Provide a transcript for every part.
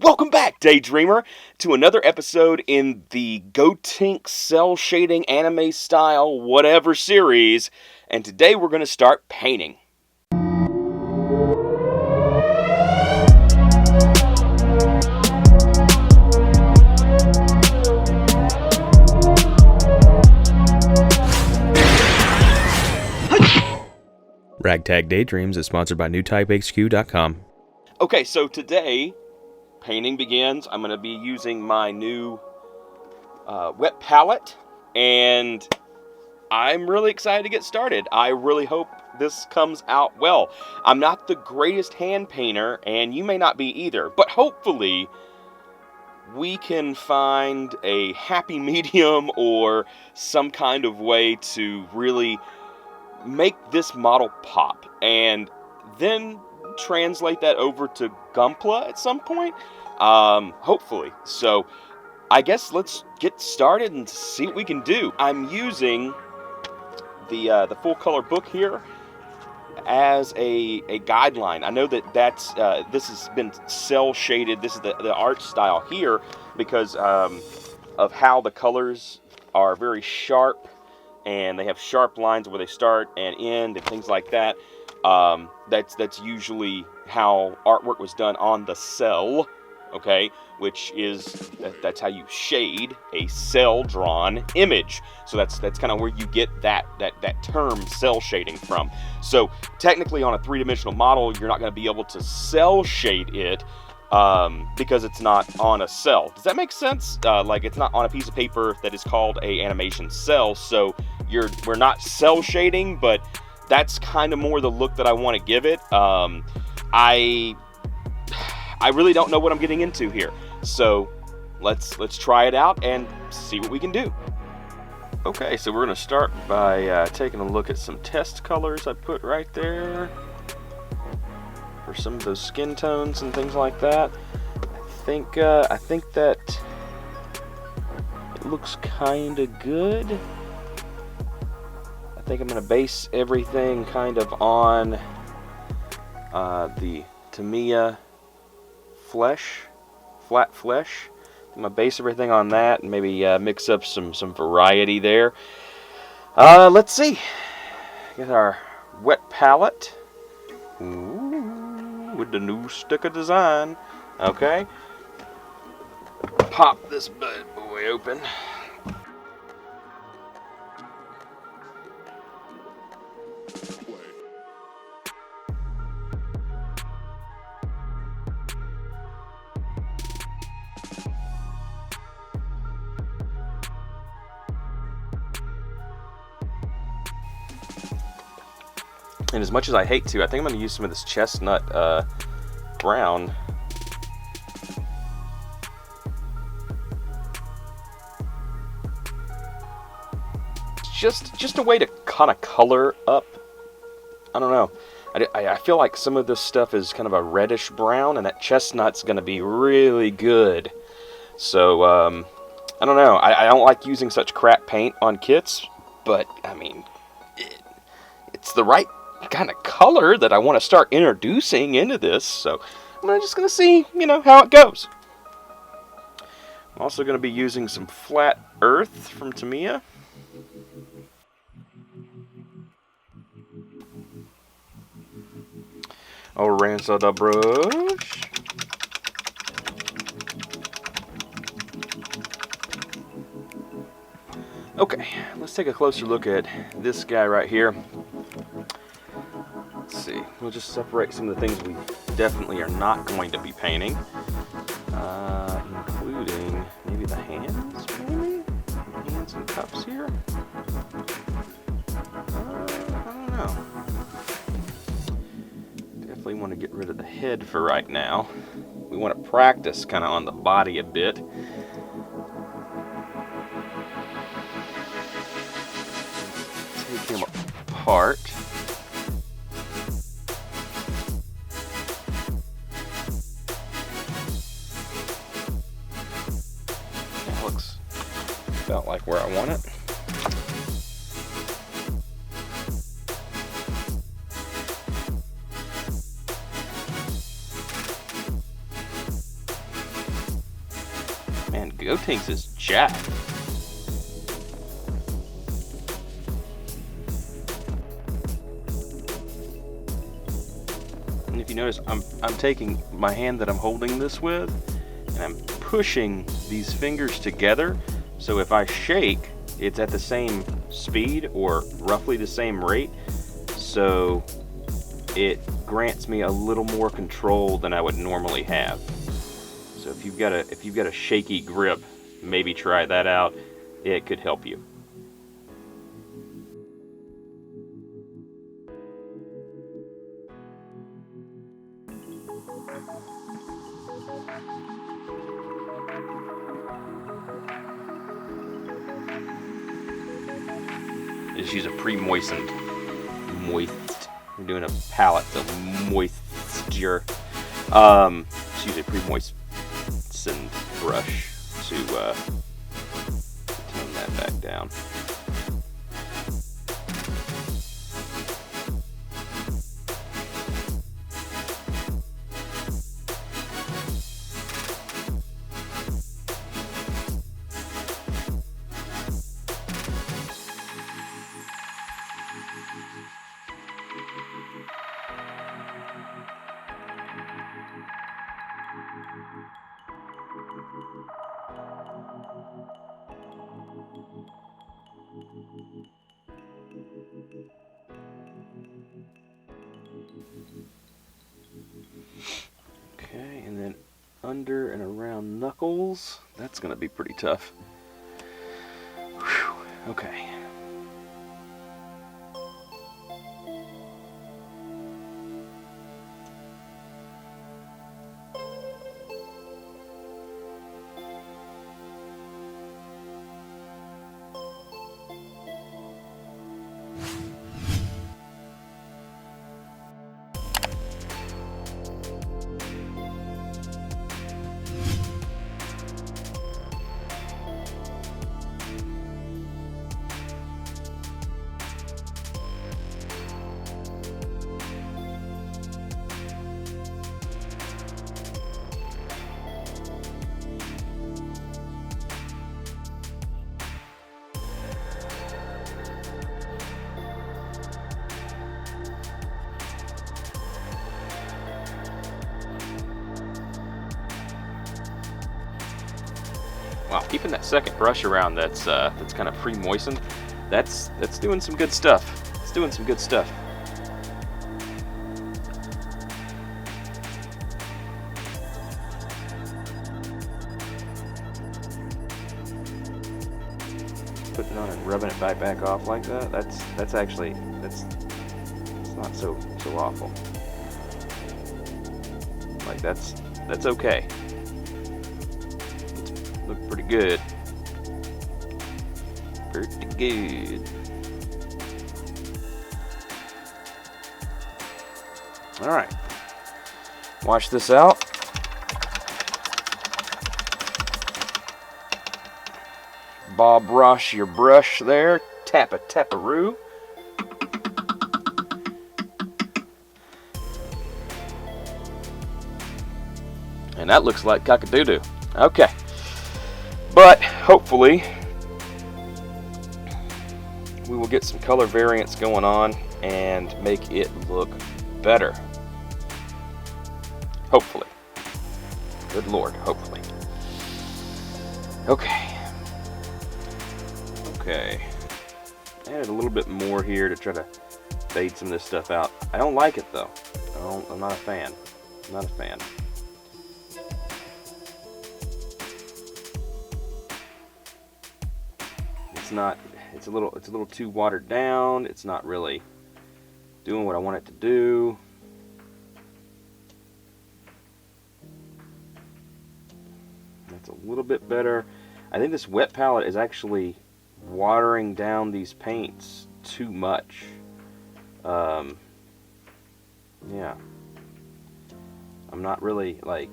Welcome back, Daydreamer, to another episode in the Gotenks cel-shading anime style whatever series, and today we're going to start painting. Ragtag.daydreams is sponsored by newtypehq.com. Okay, so today, painting begins. I'm going to be using my new wet palette, and I'm really excited to get started. I really hope this comes out well. I'm not the greatest hand painter, and you may not be either, but hopefully we can find a happy medium or some kind of way to really make this model pop, and then translate that over to Gunpla at some point, hopefully. So I guess let's get started and see what we can do. I'm using the full color book here as a guideline. I know that's this has been cel shaded. This is the art style here because of how the colors are very sharp, and they have sharp lines where they start and end and things like that. That's usually how artwork was done on the cel, okay, which is that's how you shade a cel drawn image. So that's kind of where you get that term cel shading from. So technically on a three-dimensional model, you're not going to be able to cel shade it because it's not on a cel. Does that make sense? Like it's not on a piece of paper that is called a animation cel, so we're not cel shading, but that's kind of more the look that I want to give it. I really don't know what I'm getting into here, so let's try it out and see what we can do. Okay, so we're going to start by taking a look at some test colors I put right there for some of those skin tones and things like that. I think that it looks kind of good. I think I'm going to base everything kind of on the Tamiya flat flesh. I'm going to base everything on that and maybe mix up some variety there. Let's see. Get our wet palette. Ooh, with the new sticker design. Okay. Pop this bad boy open. And as much as I hate to, I think I'm going to use some of this chestnut brown. Just a way to kind of color up. I don't know. I feel like some of this stuff is kind of a reddish brown, and that chestnut's going to be really good. So, I don't know. I don't like using such crap paint on kits, but, I mean, it's the right kind of color that I want to start introducing into this, so I'm just going to see, how it goes. I'm also going to be using some flat earth from Tamiya. I'll rinse out the brush. Okay, let's take a closer look at this guy right here. Let's see, we'll just separate some of the things we definitely are not going to be painting, including maybe the hands, hands and cups here. I don't know. Definitely want to get rid of the head for right now. We want to practice kind of on the body a bit. Take him apart. That looks about like where I want it. Man, Gotenks is jacked. And if you notice, I'm taking my hand that I'm holding this with, and I'm pushing these fingers together, so if I shake, it's at the same speed or roughly the same rate, so it grants me a little more control than I would normally have. So if you've got a shaky grip, maybe try that out. It could help you. Just use a pre-moistened, I'm doing a palette, so moisture. Just use a pre-moistened brush to tone that back down. Okay, and then under and around knuckles. That's going to be pretty tough. Whew, okay. Wow, keeping that second brush around that's kind of pre-moistened, that's doing some good stuff. It's doing some good stuff. Putting it on and rubbing it back off like that, that's actually it's not so awful. Like that's okay. Look pretty good. Pretty good. All right. Wash this out. Bob Ross your brush there. Tap-a-tap-a-roo. And that looks like cock-a-doo-doo. Okay. But hopefully we will get some color variance going on and make it look better. Hopefully. Good Lord, hopefully. Okay. Added a little bit more here to try to fade some of this stuff out. I don't like it though. I'm not a fan. I'm not a fan. It's a little too watered down. It's not really doing what I want it to do. That's a little bit better. I think this wet palette is actually watering down these paints too much. Yeah. I'm not really like,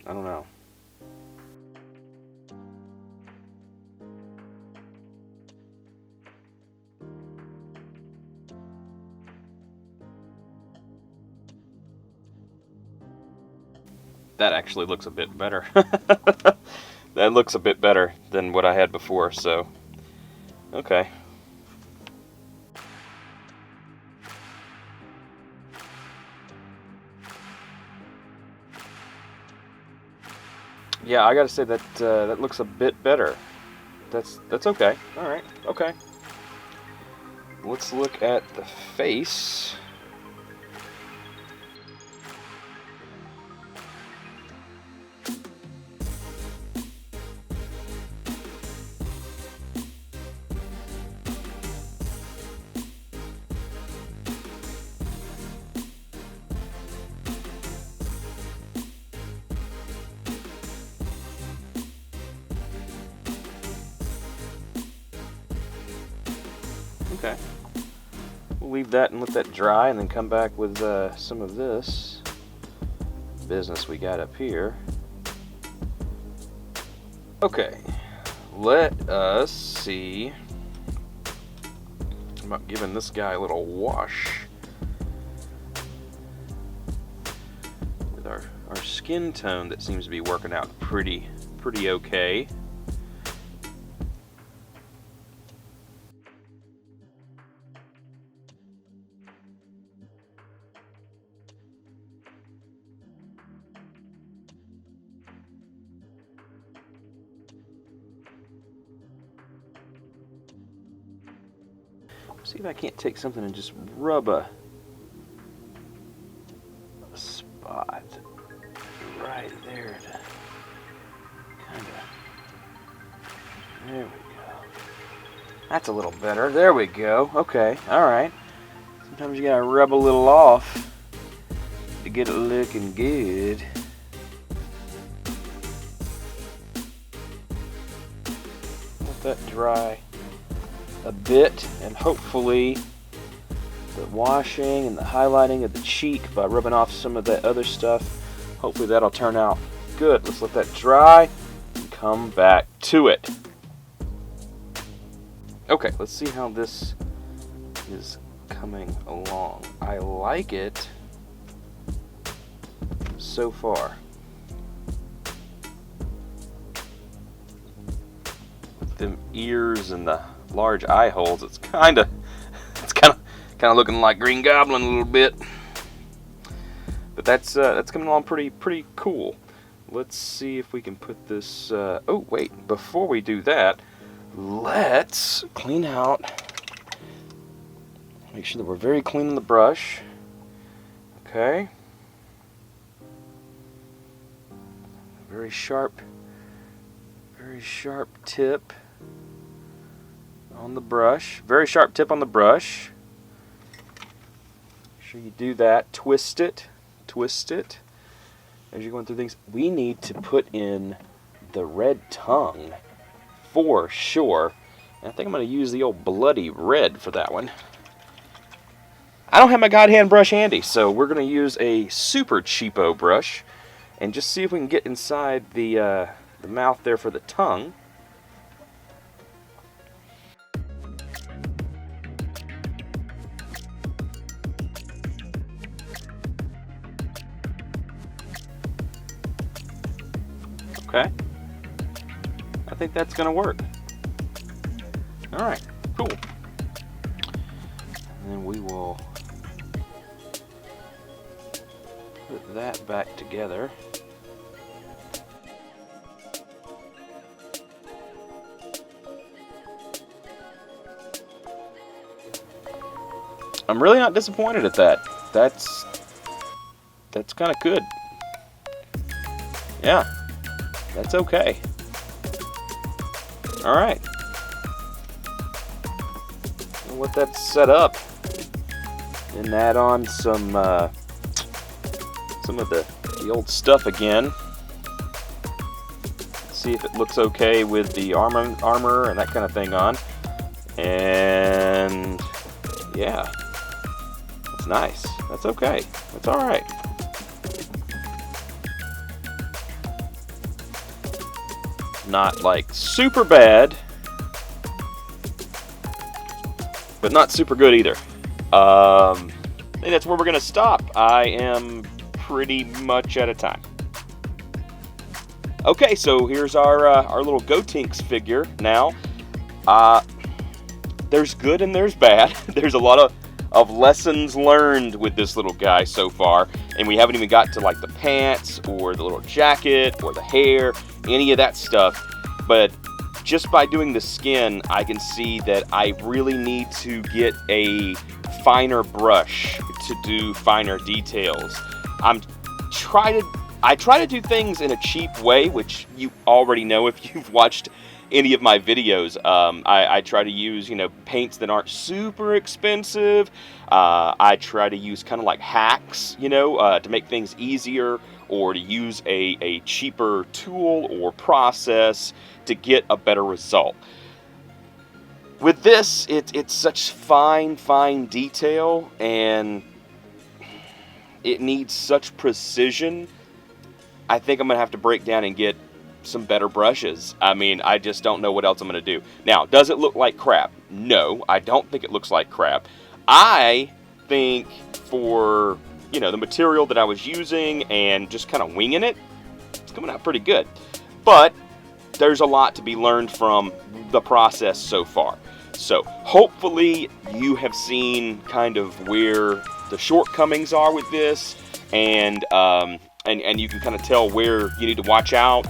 I don't know. That actually looks a bit better. That looks a bit better than what I had before, so okay. Yeah, I gotta say that that looks a bit better. That's okay. All right, okay. Let's look at the face. Okay. We'll leave that and let that dry and then come back with some of this business we got up here. Okay, let us see about giving this guy a little wash with our skin tone that seems to be working out pretty okay. See if I can't take something and just rub a spot right there to kind of, there we go. That's a little better. There we go. Okay, alright. Sometimes you gotta rub a little off to get it looking good. Let that dry a bit, and hopefully the washing and the highlighting of the cheek by rubbing off some of that other stuff, hopefully that'll turn out good. Let's let that dry and come back to it. Okay, let's see how this is coming along. I like it so far. With them ears and the large eye holes, it's kind of looking like Green Goblin a little bit, but that's coming along pretty cool. Let's see if we can put this. Oh wait, before we do that, let's clean out. Make sure that we're very clean on the brush. Okay. Very sharp tip on the brush. Very sharp tip on the brush. Make sure you do that. Twist it. As you're going through things, we need to put in the red tongue for sure. And I think I'm going to use the old bloody red for that one. I don't have my God hand brush handy, so we're going to use a super cheapo brush and just see if we can get inside the mouth there for the tongue. Okay, I think that's going to work. All right, cool. And then we will put that back together. I'm really not disappointed at that. That's kind of good. Yeah, that's okay. All right. We'll let that set up and add on some of the old stuff again. See if it looks okay with the armor and that kind of thing on. And yeah, that's nice. That's okay. That's all right. Not like super bad, but not super good either. I think that's where we're gonna stop. I am pretty much out of time. Okay, so here's our little Gotenks figure now. There's good and there's bad. There's a lot of lessons learned with this little guy so far, and we haven't even got to like the pants or the little jacket or the hair, any of that stuff. But just by doing the skin, I can see that I really need to get a finer brush to do finer details. I try to do things in a cheap way, which you already know if you've watched any of my videos. I try to use, paints that aren't super expensive. I try to use kind of like hacks, to make things easier, or to use a cheaper tool or process to get a better result. With this, it's such fine detail, and it needs such precision. I think I'm going to have to break down and get some better brushes. I mean, I just don't know what else I'm going to do. Now, does it look like crap? No, I don't think it looks like crap. I think for, the material that I was using and just kind of winging it, it's coming out pretty good. But there's a lot to be learned from the process so far. So hopefully you have seen kind of where the shortcomings are with this, and you can kind of tell where you need to watch out,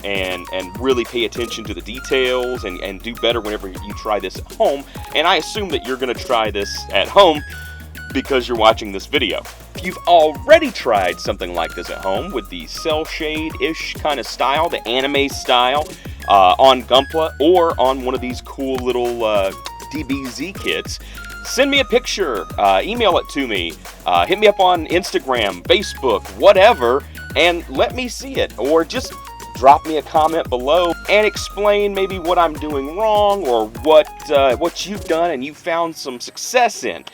and really pay attention to the details, and do better whenever you try this at home. And I assume that you're going to try this at home because you're watching this video. If you've already tried something like this at home with the cel shade-ish kind of style, the anime style, on Gunpla or on one of these cool little DBZ kits, send me a picture, email it to me, hit me up on Instagram, Facebook, whatever, and let me see it. Or just drop me a comment below and explain maybe what I'm doing wrong, or what you've done and you found some success in.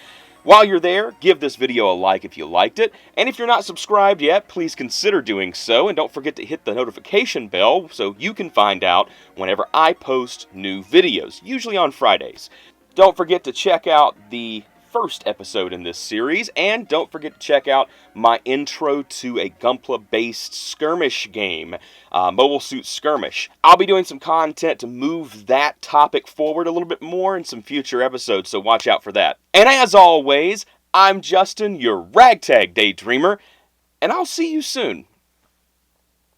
While you're there, give this video a like if you liked it, and if you're not subscribed yet, please consider doing so, and don't forget to hit the notification bell so you can find out whenever I post new videos, usually on Fridays. Don't forget to check out the first episode in this series, and don't forget to check out my intro to a Gunpla-based skirmish game, Mobile Suit Skirmish. I'll be doing some content to move that topic forward a little bit more in some future episodes, so watch out for that. And as always, I'm Justin, your ragtag daydreamer, and I'll see you soon.